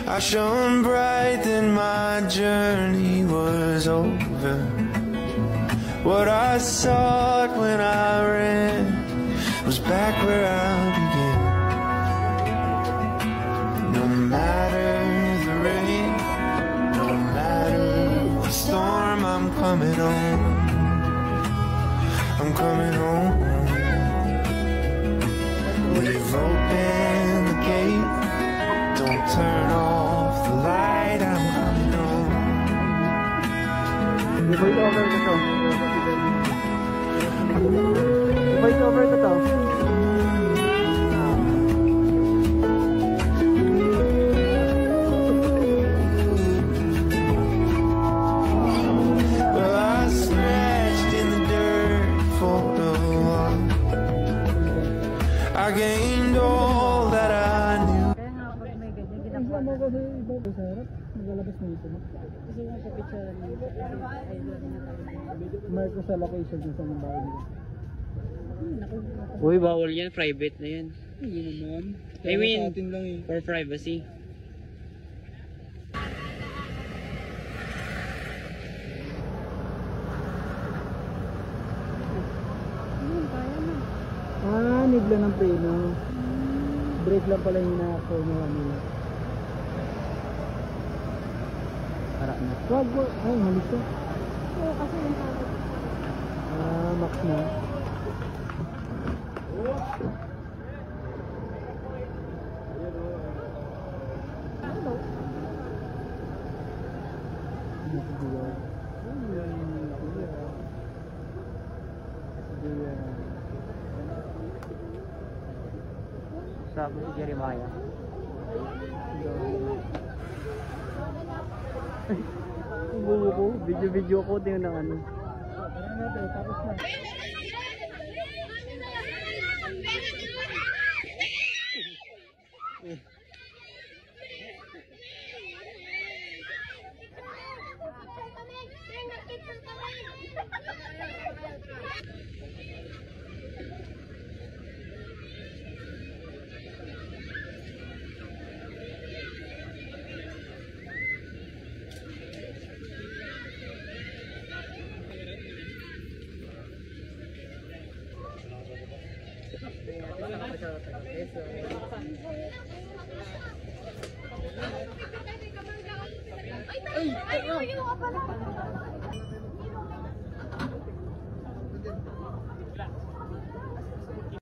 I shone bright, then my journey was over. What I sought when I ran was back where I began. No matter the rain, no matter the storm, I'm coming home. I'm coming home. We've opened the gate. Don't turn off the light. I'm coming home. Voice over ko to. Voice over ko to. Well, I scratched in the dirt for a while. I gained all that I knew. Marco sa location sa mga bahay nila. Uy, bawal yan. Private na yan. Hindi naman. I mean, sa atin lang eh. for privacy. Nibla ng preno. Brake lang pala yung hinaako nila nila. Para na. Wag, wag. Ay, malis ka. Oo, kasi yung tawag. Max na. Sabi si Jeremiah. Bubo ko. Video ko din ng ano. Tapos na. Ay, ayaw ka pala.